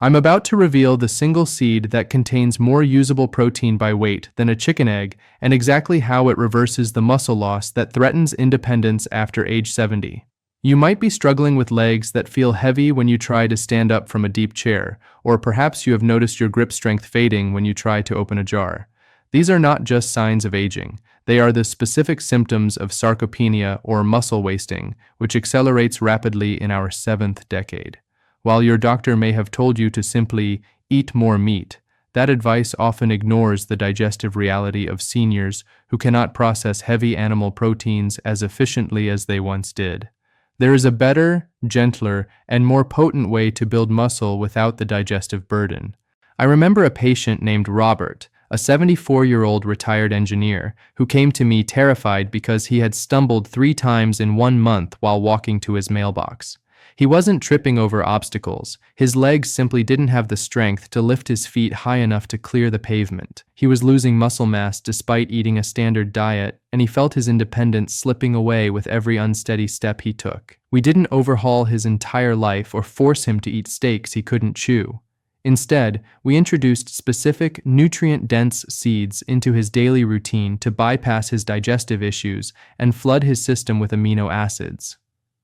I'm about to reveal the single seed that contains more usable protein by weight than a chicken egg and exactly how it reverses the muscle loss that threatens independence after age 70. You might be struggling with legs that feel heavy when you try to stand up from a deep chair, or perhaps you have noticed your grip strength fading when you try to open a jar. These are not just signs of aging. They are the specific symptoms of sarcopenia or muscle wasting, which accelerates rapidly in our 7th decade. While your doctor may have told you to simply eat more meat, that advice often ignores the digestive reality of seniors who cannot process heavy animal proteins as efficiently as they once did. There is a better, gentler, and more potent way to build muscle without the digestive burden. I remember a patient named Robert, a 74-year-old retired engineer, who came to me terrified because he had stumbled 3 times in 1 month while walking to his mailbox. He wasn't tripping over obstacles. His legs simply didn't have the strength to lift his feet high enough to clear the pavement. He was losing muscle mass despite eating a standard diet, and he felt his independence slipping away with every unsteady step he took. We didn't overhaul his entire life or force him to eat steaks he couldn't chew. Instead, we introduced specific, nutrient-dense seeds into his daily routine to bypass his digestive issues and flood his system with amino acids.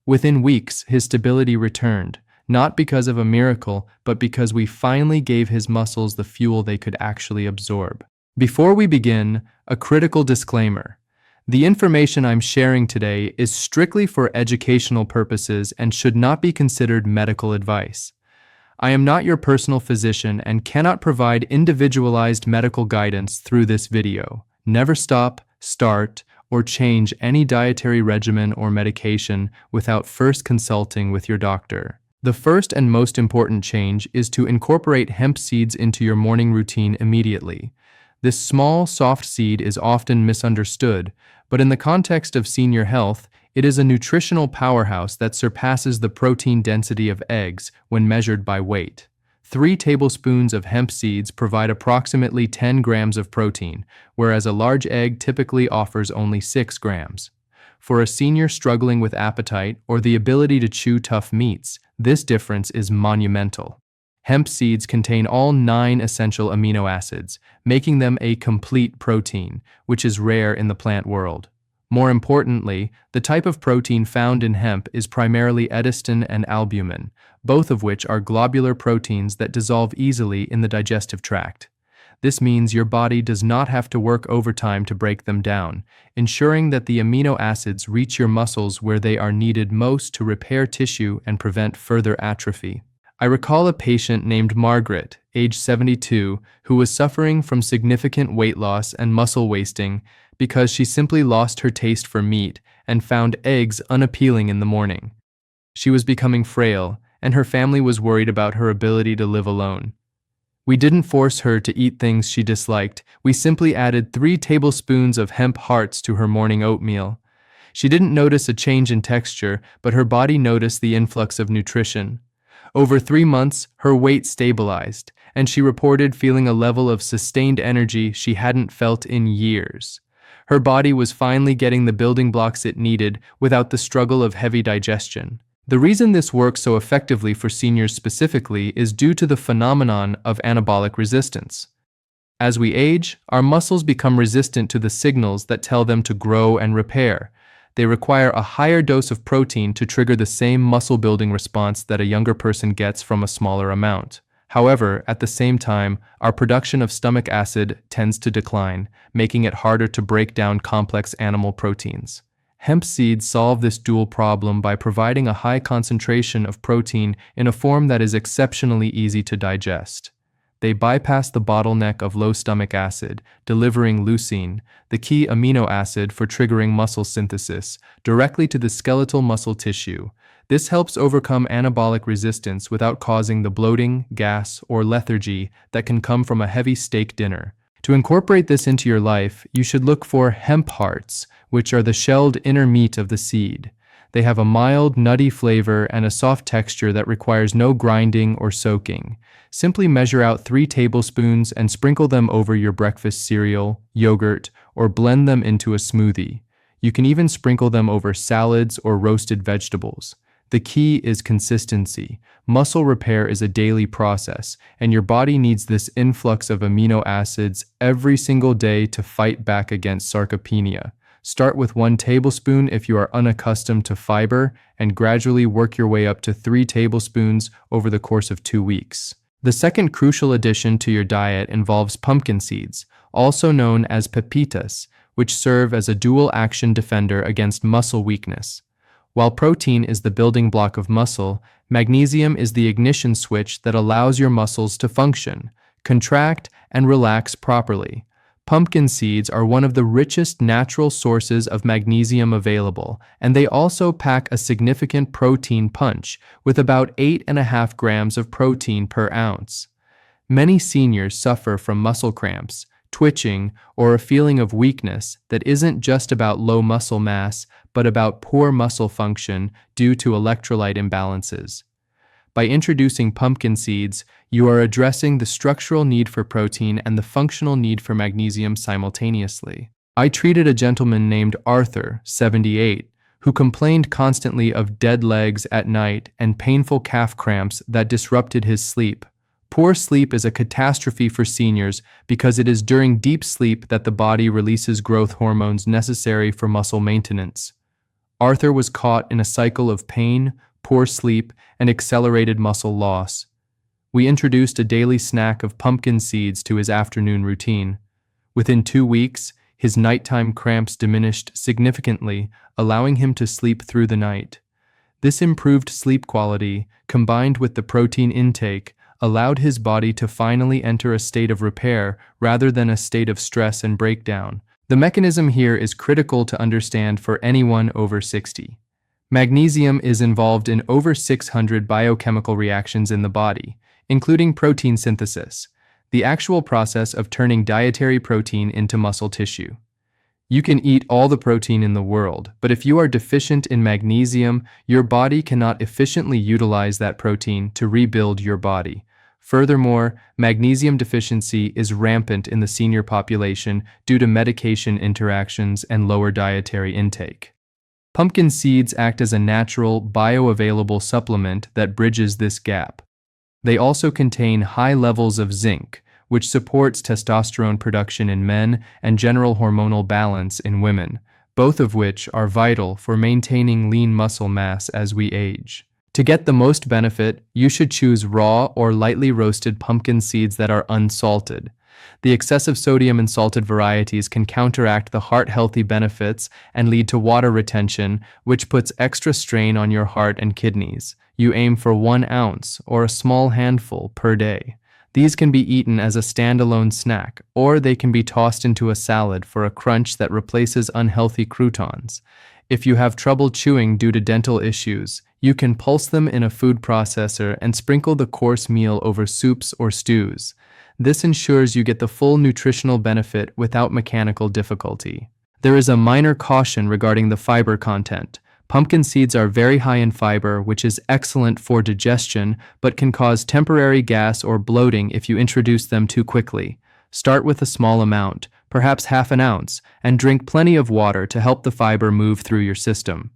Within weeks, his stability returned, not because of a miracle, but because we finally gave his muscles the fuel they could actually absorb. Before we begin, a critical disclaimer. The information I'm sharing today is strictly for educational purposes and should not be considered medical advice. I am not your personal physician and cannot provide individualized medical guidance through this video. Never stop, start, or change any dietary regimen or medication without first consulting with your doctor. The first and most important change is to incorporate hemp seeds into your morning routine immediately. This small, soft seed is often misunderstood, but in the context of senior health, it is a nutritional powerhouse that surpasses the protein density of eggs when measured by weight. 3 tablespoons of hemp seeds provide approximately 10 grams of protein, whereas a large egg typically offers only 6 grams. For a senior struggling with appetite or the ability to chew tough meats, this difference is monumental. Hemp seeds contain all 9 essential amino acids, making them a complete protein, which is rare in the plant world. More importantly, the type of protein found in hemp is primarily edestin and albumin, both of which are globular proteins that dissolve easily in the digestive tract. This means your body does not have to work overtime to break them down, ensuring that the amino acids reach your muscles where they are needed most to repair tissue and prevent further atrophy. I recall a patient named Margaret, age 72, who was suffering from significant weight loss and muscle wasting because she simply lost her taste for meat and found eggs unappealing in the morning. She was becoming frail, and her family was worried about her ability to live alone. We didn't force her to eat things she disliked. We simply added 3 tablespoons of hemp hearts to her morning oatmeal. She didn't notice a change in texture, but her body noticed the influx of nutrition. Over 3 months, her weight stabilized, and she reported feeling a level of sustained energy she hadn't felt in years. Her body was finally getting the building blocks it needed without the struggle of heavy digestion. The reason this works so effectively for seniors specifically is due to the phenomenon of anabolic resistance. As we age, our muscles become resistant to the signals that tell them to grow and repair. They require a higher dose of protein to trigger the same muscle-building response that a younger person gets from a smaller amount. However, at the same time, our production of stomach acid tends to decline, making it harder to break down complex animal proteins. Hemp seeds solve this dual problem by providing a high concentration of protein in a form that is exceptionally easy to digest. They bypass the bottleneck of low stomach acid, delivering leucine, the key amino acid for triggering muscle synthesis, directly to the skeletal muscle tissue. This helps overcome anabolic resistance without causing the bloating, gas, or lethargy that can come from a heavy steak dinner. To incorporate this into your life, you should look for hemp hearts, which are the shelled inner meat of the seed. They have a mild, nutty flavor and a soft texture that requires no grinding or soaking. Simply measure out 3 tablespoons and sprinkle them over your breakfast cereal, yogurt, or blend them into a smoothie. You can even sprinkle them over salads or roasted vegetables. The key is consistency. Muscle repair is a daily process, and your body needs this influx of amino acids every single day to fight back against sarcopenia. Start with 1 tablespoon if you are unaccustomed to fiber, and gradually work your way up to 3 tablespoons over the course of 2 weeks. The second crucial addition to your diet involves pumpkin seeds, also known as pepitas, which serve as a dual-action defender against muscle weakness. While protein is the building block of muscle, magnesium is the ignition switch that allows your muscles to function, contract, and relax properly. Pumpkin seeds are one of the richest natural sources of magnesium available, and they also pack a significant protein punch, with about 8.5 grams of protein per ounce. Many seniors suffer from muscle cramps, twitching, or a feeling of weakness that isn't just about low muscle mass, but about poor muscle function due to electrolyte imbalances. By introducing pumpkin seeds, you are addressing the structural need for protein and the functional need for magnesium simultaneously. I treated a gentleman named Arthur, 78, who complained constantly of dead legs at night and painful calf cramps that disrupted his sleep. Poor sleep is a catastrophe for seniors because it is during deep sleep that the body releases growth hormones necessary for muscle maintenance. Arthur was caught in a cycle of pain, poor sleep, and accelerated muscle loss. We introduced a daily snack of pumpkin seeds to his afternoon routine. Within 2 weeks, his nighttime cramps diminished significantly, allowing him to sleep through the night. This improved sleep quality, combined with the protein intake, allowed his body to finally enter a state of repair rather than a state of stress and breakdown. The mechanism here is critical to understand for anyone over 60. Magnesium is involved in over 600 biochemical reactions in the body, including protein synthesis, the actual process of turning dietary protein into muscle tissue. You can eat all the protein in the world, but if you are deficient in magnesium, your body cannot efficiently utilize that protein to rebuild your body. Furthermore, magnesium deficiency is rampant in the senior population due to medication interactions and lower dietary intake. Pumpkin seeds act as a natural, bioavailable supplement that bridges this gap. They also contain high levels of zinc, which supports testosterone production in men and general hormonal balance in women, both of which are vital for maintaining lean muscle mass as we age. To get the most benefit, you should choose raw or lightly roasted pumpkin seeds that are unsalted. The excessive sodium in salted varieties can counteract the heart-healthy benefits and lead to water retention, which puts extra strain on your heart and kidneys. You aim for 1 ounce or a small handful per day. These can be eaten as a standalone snack, or they can be tossed into a salad for a crunch that replaces unhealthy croutons. If you have trouble chewing due to dental issues, you can pulse them in a food processor and sprinkle the course meal over soups or stews. This ensures you get the full nutritional benefit without mechanical difficulty. There is a minor caution regarding the fiber content. Pumpkin seeds are very high in fiber, which is excellent for digestion, but can cause temporary gas or bloating if you introduce them too quickly. Start with a small amount, perhaps half an ounce, and drink plenty of water to help the fiber move through your system.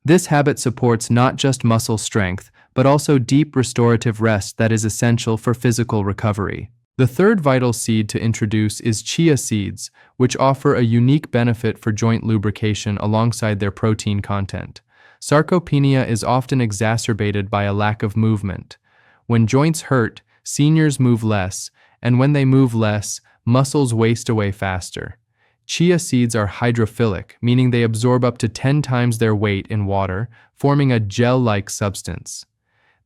This habit supports not just muscle strength, but also deep restorative rest that is essential for physical recovery. The third vital seed to introduce is chia seeds, which offer a unique benefit for joint lubrication alongside their protein content. Sarcopenia is often exacerbated by a lack of movement. When joints hurt, seniors move less, and when they move less, muscles waste away faster. Chia seeds are hydrophilic, meaning they absorb up to 10 times their weight in water, forming a gel-like substance.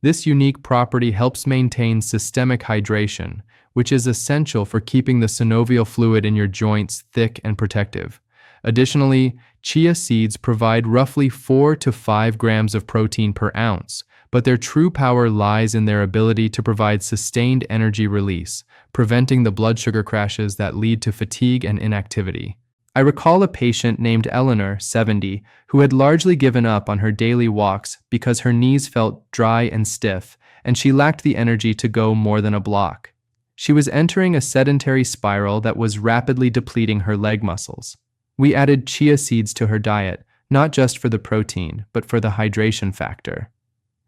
This unique property helps maintain systemic hydration, which is essential for keeping the synovial fluid in your joints thick and protective. Additionally, chia seeds provide roughly 4 to 5 grams of protein per ounce, but their true power lies in their ability to provide sustained energy release, preventing the blood sugar crashes that lead to fatigue and inactivity. I recall a patient named Eleanor, 70, who had largely given up on her daily walks because her knees felt dry and stiff, and she lacked the energy to go more than a block. She was entering a sedentary spiral that was rapidly depleting her leg muscles. We added chia seeds to her diet, not just for the protein, but for the hydration factor.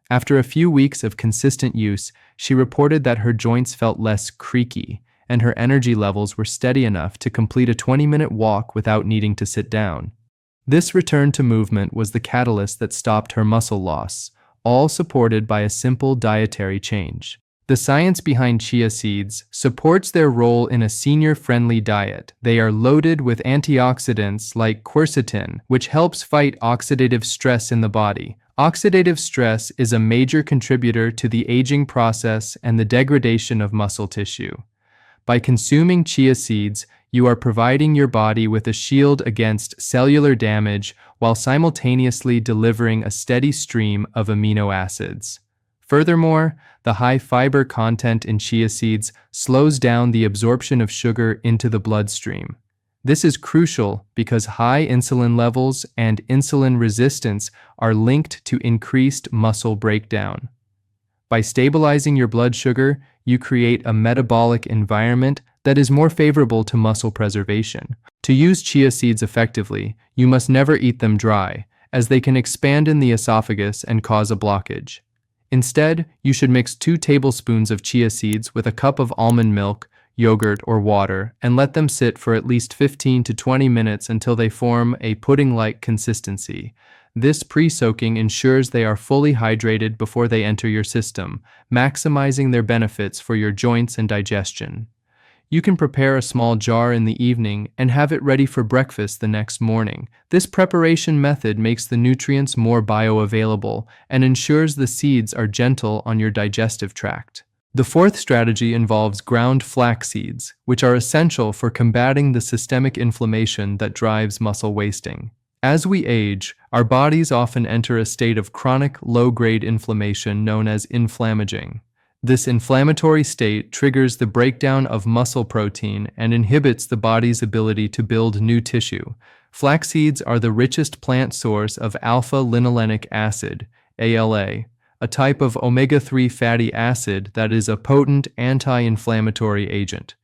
After a few weeks of consistent use, she reported that her joints felt less creaky, and her energy levels were steady enough to complete a 20-minute walk without needing to sit down. This return to movement was the catalyst that stopped her muscle loss, all supported by a simple dietary change. The science behind chia seeds supports their role in a senior-friendly diet. They are loaded with antioxidants like quercetin, which helps fight oxidative stress in the body. Oxidative stress is a major contributor to the aging process and the degradation of muscle tissue. By consuming chia seeds, you are providing your body with a shield against cellular damage while simultaneously delivering a steady stream of amino acids. Furthermore, the high fiber content in chia seeds slows down the absorption of sugar into the bloodstream. This is crucial because high insulin levels and insulin resistance are linked to increased muscle breakdown. By stabilizing your blood sugar, you create a metabolic environment that is more favorable to muscle preservation. To use chia seeds effectively, you must never eat them dry, as they can expand in the esophagus and cause a blockage. Instead, you should mix 2 tablespoons of chia seeds with a cup of almond milk, yogurt, or water, and let them sit for at least 15 to 20 minutes until they form a pudding-like consistency. This pre-soaking ensures they are fully hydrated before they enter your system, maximizing their benefits for your joints and digestion. You can prepare a small jar in the evening and have it ready for breakfast the next morning. This preparation method makes the nutrients more bioavailable and ensures the seeds are gentle on your digestive tract. The fourth strategy involves ground flax seeds, which are essential for combating the systemic inflammation that drives muscle wasting. As we age, our bodies often enter a state of chronic low-grade inflammation known as inflammaging. This inflammatory state triggers the breakdown of muscle protein and inhibits the body's ability to build new tissue. Flax seeds are the richest plant source of alpha-linolenic acid, ALA, a type of omega-3 fatty acid that is a potent anti-inflammatory agent.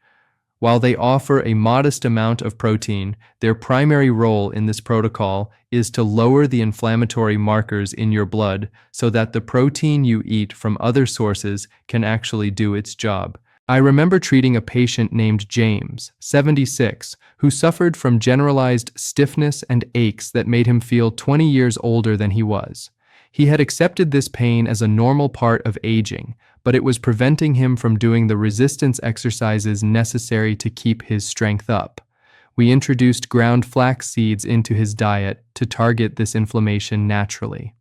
While they offer a modest amount of protein, their primary role in this protocol is to lower the inflammatory markers in your blood so that the protein you eat from other sources can actually do its job. I remember treating a patient named James, 76, who suffered from generalized stiffness and aches that made him feel 20 years older than he was. He had accepted this pain as a normal part of aging, but it was preventing him from doing the resistance exercises necessary to keep his strength up. We introduced ground flax seeds into his diet to target this inflammation naturally.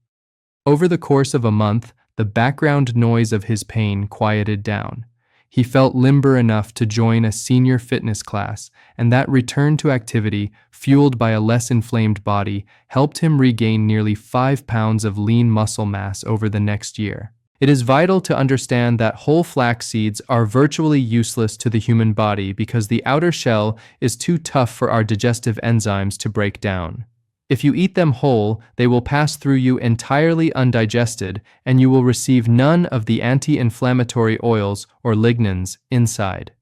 Over the course of a month, the background noise of his pain quieted down. He felt limber enough to join a senior fitness class, and that return to activity, fueled by a less inflamed body, helped him regain nearly 5 pounds of lean muscle mass over the next year. It is vital to understand that whole flax seeds are virtually useless to the human body because the outer shell is too tough for our digestive enzymes to break down. If you eat them whole, they will pass through you entirely undigested, and you will receive none of the anti-inflammatory oils or lignans inside.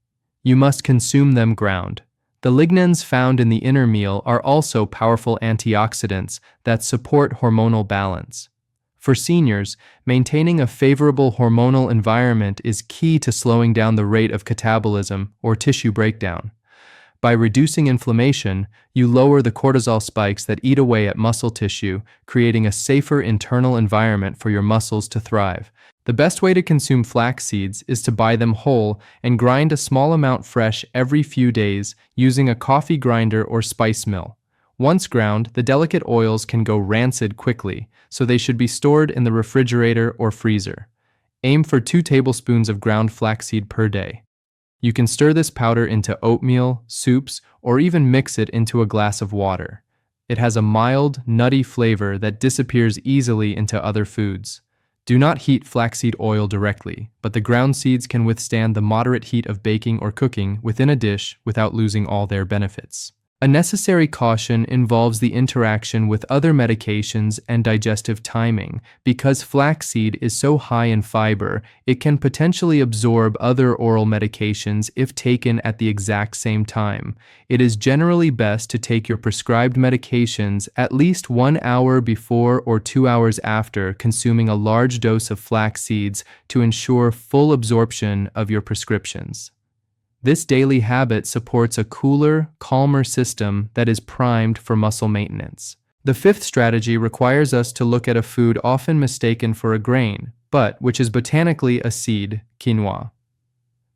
You must consume them ground. The lignans found in the inner meal are also powerful antioxidants that support hormonal balance. For seniors, maintaining a favorable hormonal environment is key to slowing down the rate of catabolism or tissue breakdown. By reducing inflammation, you lower the cortisol spikes that eat away at muscle tissue, creating a safer internal environment for your muscles to thrive. The best way to consume flax seeds is to buy them whole and grind a small amount fresh every few days using a coffee grinder or spice mill. Once ground, the delicate oils can go rancid quickly, so they should be stored in the refrigerator or freezer. Aim for 2 tablespoons of ground flaxseed per day. You can stir this powder into oatmeal, soups, or even mix it into a glass of water. It has a mild, nutty flavor that disappears easily into other foods. Do not heat flaxseed oil directly, but the ground seeds can withstand the moderate heat of baking or cooking within a dish without losing all their benefits. A necessary caution involves the interaction with other medications and digestive timing. Because flaxseed is so high in fiber, it can potentially absorb other oral medications if taken at the exact same time. It is generally best to take your prescribed medications at least 1 hour before or 2 hours after consuming a large dose of flax seeds to ensure full absorption of your prescriptions. This daily habit supports a cooler, calmer system that is primed for muscle maintenance. The fifth strategy requires us to look at a food often mistaken for a grain, but which is botanically a seed, quinoa.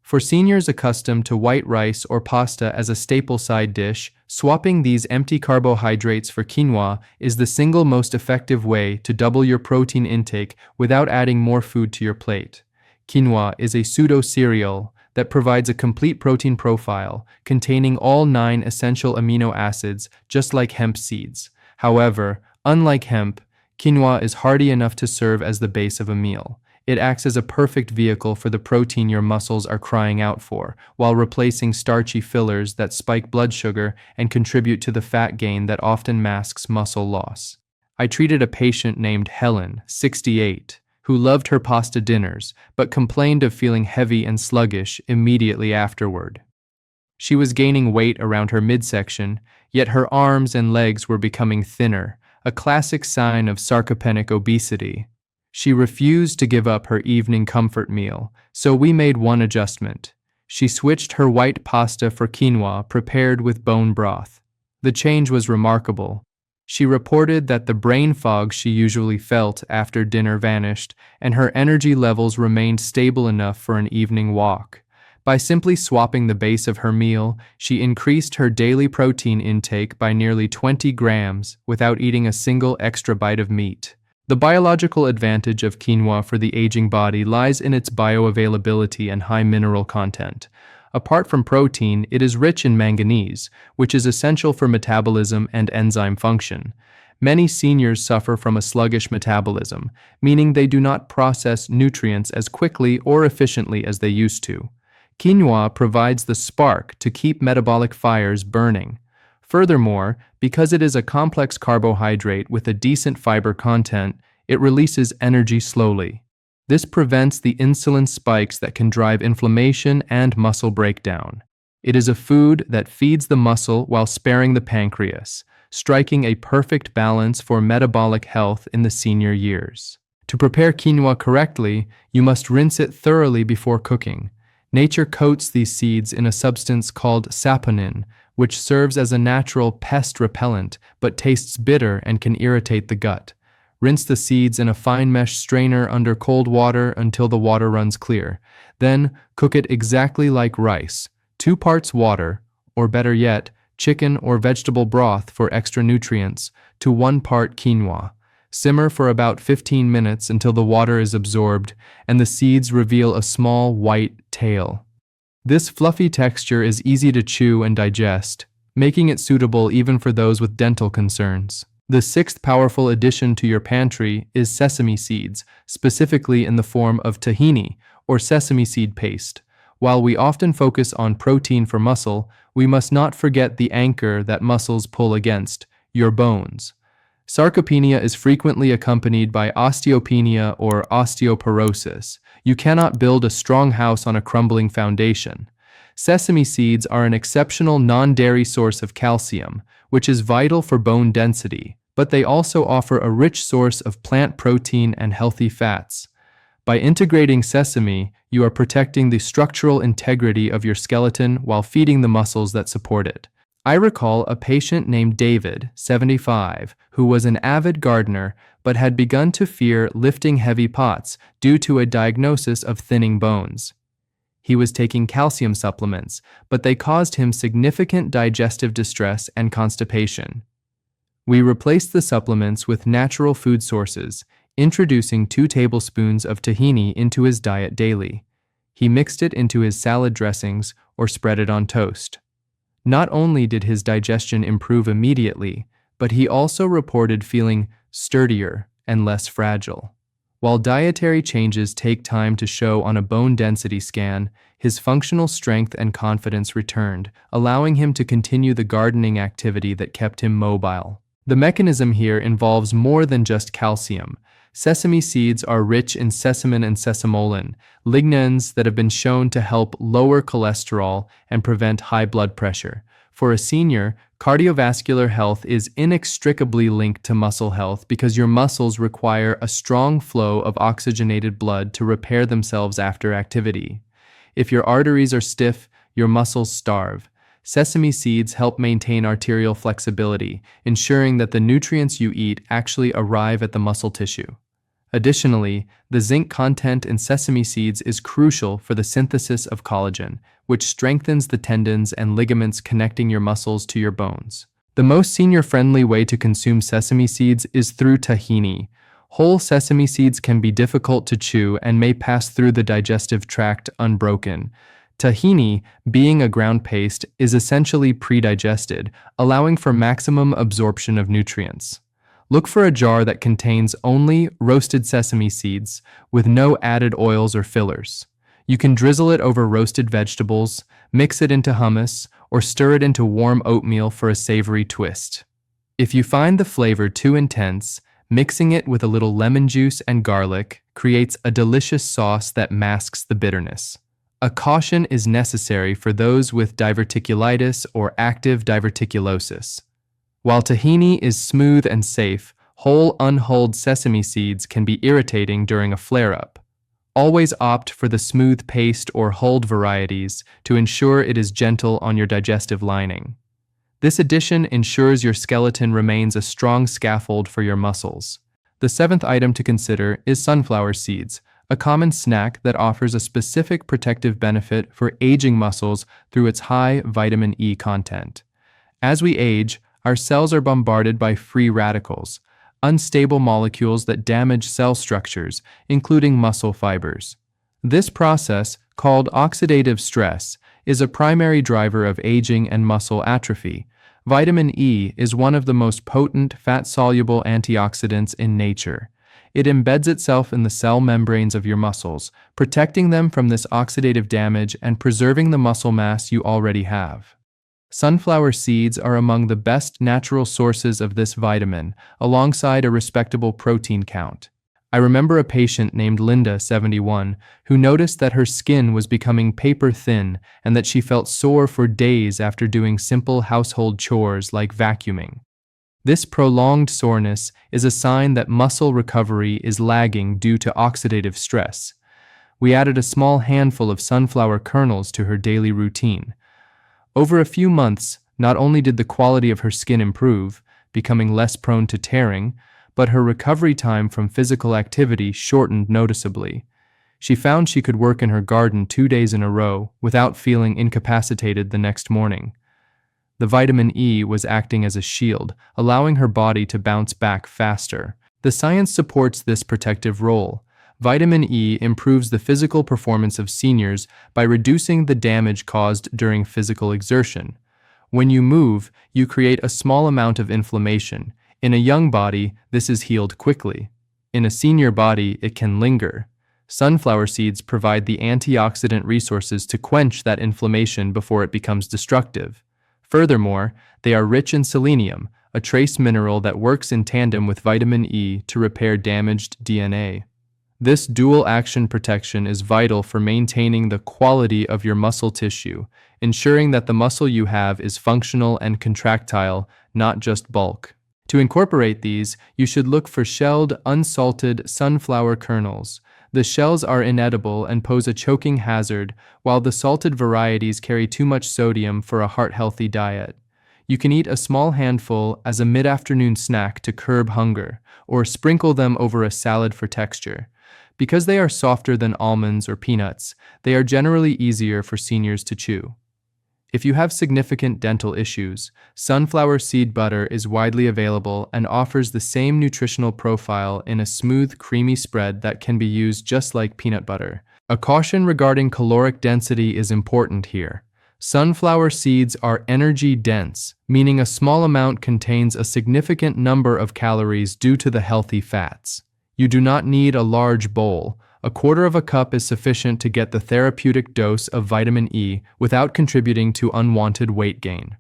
For seniors accustomed to white rice or pasta as a staple side dish, swapping these empty carbohydrates for quinoa is the single most effective way to double your protein intake without adding more food to your plate. Quinoa is a pseudo-cereal that provides a complete protein profile containing all 9 essential amino acids, just like hemp seeds. However, unlike hemp, quinoa is hearty enough to serve as the base of a meal. It acts as a perfect vehicle for the protein your muscles are crying out for, while replacing starchy fillers that spike blood sugar and contribute to the fat gain that often masks muscle loss. I treated a patient named Helen, 68, who loved her pasta dinners, but complained of feeling heavy and sluggish immediately afterward. She was gaining weight around her midsection, yet her arms and legs were becoming thinner, a classic sign of sarcopenic obesity. She refused to give up her evening comfort meal, so we made one adjustment. She switched her white pasta for quinoa prepared with bone broth. The change was remarkable. She reported that the brain fog she usually felt after dinner vanished, and her energy levels remained stable enough for an evening walk. By simply swapping the base of her meal, she increased her daily protein intake by nearly 20 grams without eating a single extra bite of meat. The biological advantage of quinoa for the aging body lies in its bioavailability and high mineral content. Apart from protein, it is rich in manganese, which is essential for metabolism and enzyme function. Many seniors suffer from a sluggish metabolism, meaning they do not process nutrients as quickly or efficiently as they used to. Quinoa provides the spark to keep metabolic fires burning. Furthermore, because it is a complex carbohydrate with a decent fiber content, it releases energy slowly. This prevents the insulin spikes that can drive inflammation and muscle breakdown. It is a food that feeds the muscle while sparing the pancreas, striking a perfect balance for metabolic health in the senior years. To prepare quinoa correctly, you must rinse it thoroughly before cooking. Nature coats these seeds in a substance called saponin, which serves as a natural pest repellent but tastes bitter and can irritate the gut. Rinse the seeds in a fine mesh strainer under cold water until the water runs clear. Then, cook it exactly like rice, 2 parts water, or better yet, chicken or vegetable broth for extra nutrients, to 1 part quinoa. Simmer for about 15 minutes until the water is absorbed and the seeds reveal a small white tail. This fluffy texture is easy to chew and digest, making it suitable even for those with dental concerns. The 6th powerful addition to your pantry is sesame seeds, specifically in the form of tahini, or sesame seed paste. While we often focus on protein for muscle, we must not forget the anchor that muscles pull against, your bones. Sarcopenia is frequently accompanied by osteopenia or osteoporosis. You cannot build a strong house on a crumbling foundation. Sesame seeds are an exceptional non-dairy source of calcium, which is vital for bone density, but they also offer a rich source of plant protein and healthy fats. By integrating sesame, you are protecting the structural integrity of your skeleton while feeding the muscles that support it. I recall a patient named David, 75, who was an avid gardener but had begun to fear lifting heavy pots due to a diagnosis of thinning bones. He was taking calcium supplements, but they caused him significant digestive distress and constipation. We replaced the supplements with natural food sources, introducing 2 tablespoons of tahini into his diet daily. He mixed it into his salad dressings or spread it on toast. Not only did his digestion improve immediately, but he also reported feeling sturdier and less fragile. While dietary changes take time to show on a bone density scan, his functional strength and confidence returned, allowing him to continue the gardening activity that kept him mobile. The mechanism here involves more than just calcium. Sesame seeds are rich in sesamin and sesamolin, lignans that have been shown to help lower cholesterol and prevent high blood pressure. For a senior, cardiovascular health is inextricably linked to muscle health because your muscles require a strong flow of oxygenated blood to repair themselves after activity. If your arteries are stiff, your muscles starve. Sesame seeds help maintain arterial flexibility, ensuring that the nutrients you eat actually arrive at the muscle tissue. Additionally, the zinc content in sesame seeds is crucial for the synthesis of collagen, which strengthens the tendons and ligaments connecting your muscles to your bones. The most senior-friendly way to consume sesame seeds is through tahini. Whole sesame seeds can be difficult to chew and may pass through the digestive tract unbroken. Tahini, being a ground paste, is essentially pre-digested, allowing for maximum absorption of nutrients. Look for a jar that contains only roasted sesame seeds with no added oils or fillers. You can drizzle it over roasted vegetables, mix it into hummus, or stir it into warm oatmeal for a savory twist. If you find the flavor too intense, mixing it with a little lemon juice and garlic creates a delicious sauce that masks the bitterness. A caution is necessary for those with diverticulitis or active diverticulosis. While tahini is smooth and safe, whole unhulled sesame seeds can be irritating during a flare-up. Always opt for the smooth paste or hulled varieties to ensure it is gentle on your digestive lining. This addition ensures your skeleton remains a strong scaffold for your muscles. The seventh item to consider is sunflower seeds, a common snack that offers a specific protective benefit for aging muscles through its high vitamin E content. As we age, our cells are bombarded by free radicals, unstable molecules that damage cell structures, including muscle fibers. This process, called oxidative stress, is a primary driver of aging and muscle atrophy. Vitamin E is one of the most potent fat-soluble antioxidants in nature. It embeds itself in the cell membranes of your muscles, protecting them from this oxidative damage and preserving the muscle mass you already have. Sunflower seeds are among the best natural sources of this vitamin, alongside a respectable protein count. I remember a patient named Linda, 71, who noticed that her skin was becoming paper thin and that she felt sore for days after doing simple household chores like vacuuming. This prolonged soreness is a sign that muscle recovery is lagging due to oxidative stress. We added a small handful of sunflower kernels to her daily routine. Over a few months, not only did the quality of her skin improve, becoming less prone to tearing, but her recovery time from physical activity shortened noticeably. She found she could work in her garden 2 days in a row without feeling incapacitated the next morning. The vitamin E was acting as a shield, allowing her body to bounce back faster. The science supports this protective role. Vitamin E improves the physical performance of seniors by reducing the damage caused during physical exertion. When you move, you create a small amount of inflammation. In a young body, this is healed quickly. In a senior body, it can linger. Sunflower seeds provide the antioxidant resources to quench that inflammation before it becomes destructive. Furthermore, they are rich in selenium, a trace mineral that works in tandem with vitamin E to repair damaged DNA. This dual-action protection is vital for maintaining the quality of your muscle tissue, ensuring that the muscle you have is functional and contractile, not just bulk. To incorporate these, you should look for shelled, unsalted sunflower kernels. The shells are inedible and pose a choking hazard, while the salted varieties carry too much sodium for a heart-healthy diet. You can eat a small handful as a mid-afternoon snack to curb hunger, or sprinkle them over a salad for texture. Because they are softer than almonds or peanuts, they are generally easier for seniors to chew. If you have significant dental issues, sunflower seed butter is widely available and offers the same nutritional profile in a smooth, creamy spread that can be used just like peanut butter. A caution regarding caloric density is important here. Sunflower seeds are energy-dense, meaning a small amount contains a significant number of calories due to the healthy fats. You do not need a large bowl. A quarter of a cup is sufficient to get the therapeutic dose of vitamin E without contributing to unwanted weight gain.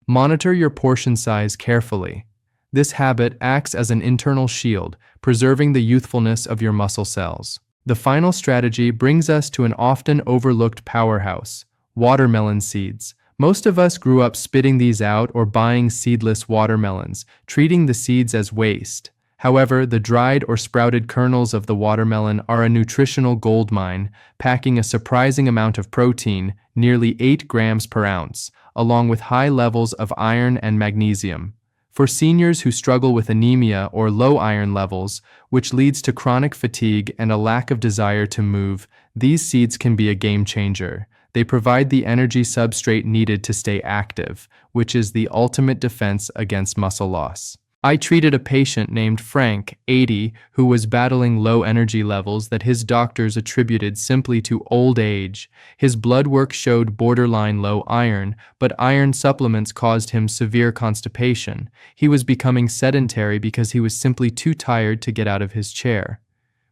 Monitor your portion size carefully. This habit acts as an internal shield, preserving the youthfulness of your muscle cells. The final strategy brings us to an often overlooked powerhouse: watermelon seeds. Most of us grew up spitting these out or buying seedless watermelons, treating the seeds as waste. However, the dried or sprouted kernels of the watermelon are a nutritional goldmine, packing a surprising amount of protein, nearly 8 grams per ounce, along with high levels of iron and magnesium. For seniors who struggle with anemia or low iron levels, which leads to chronic fatigue and a lack of desire to move, these seeds can be a game changer. They provide the energy substrate needed to stay active, which is the ultimate defense against muscle loss. I treated a patient named Frank, 80, who was battling low energy levels that his doctors attributed simply to old age. His blood work showed borderline low iron, but iron supplements caused him severe constipation. He was becoming sedentary because he was simply too tired to get out of his chair.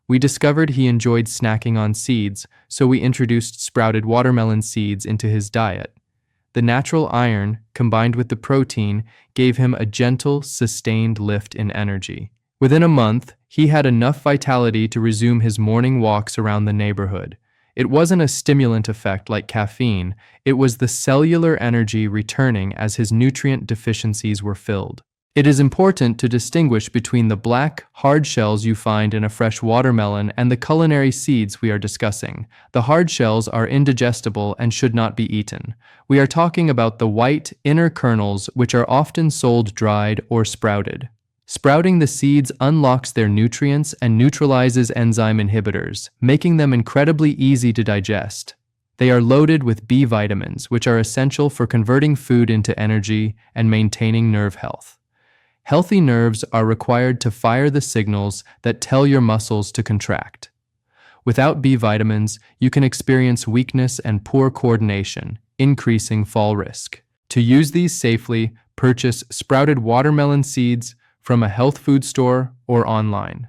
We discovered he enjoyed snacking on seeds, so we introduced sprouted watermelon seeds into his diet. The natural iron, combined with the protein, gave him a gentle, sustained lift in energy. Within a month, he had enough vitality to resume his morning walks around the neighborhood. It wasn't a stimulant effect like caffeine, it was the cellular energy returning as his nutrient deficiencies were filled. It is important to distinguish between the black, hard shells you find in a fresh watermelon and the culinary seeds we are discussing. The hard shells are indigestible and should not be eaten. We are talking about the white, inner kernels, which are often sold dried or sprouted. Sprouting the seeds unlocks their nutrients and neutralizes enzyme inhibitors, making them incredibly easy to digest. They are loaded with B vitamins, which are essential for converting food into energy and maintaining nerve health. Healthy nerves are required to fire the signals that tell your muscles to contract. Without B vitamins, you can experience weakness and poor coordination, increasing fall risk. To use these safely, purchase sprouted watermelon seeds from a health food store or online.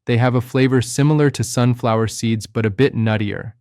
They have a flavor similar to sunflower seeds but a bit nuttier.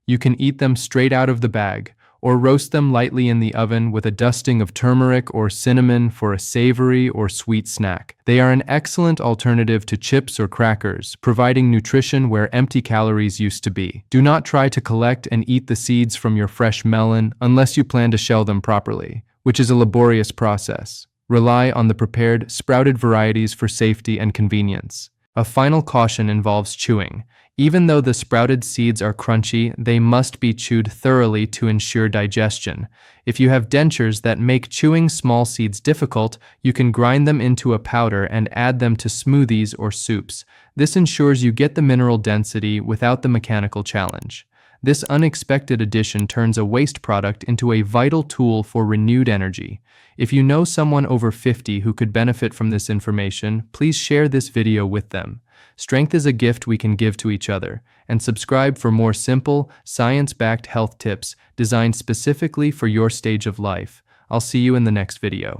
You can eat them straight out of the bag, or roast them lightly in the oven with a dusting of turmeric or cinnamon for a savory or sweet snack. They are an excellent alternative to chips or crackers, providing nutrition where empty calories used to be. Do not try to collect and eat the seeds from your fresh melon unless you plan to shell them properly, which is a laborious process. Rely on the prepared, sprouted varieties for safety and convenience. A final caution involves chewing. Even though the sprouted seeds are crunchy, they must be chewed thoroughly to ensure digestion. If you have dentures that make chewing small seeds difficult, you can grind them into a powder and add them to smoothies or soups. This ensures you get the mineral density without the mechanical challenge. This unexpected addition turns a waste product into a vital tool for renewed energy. If you know someone over 50 who could benefit from this information, please share this video with them. Strength is a gift we can give to each other, and subscribe for more simple, science-backed health tips designed specifically for your stage of life. I'll see you in the next video.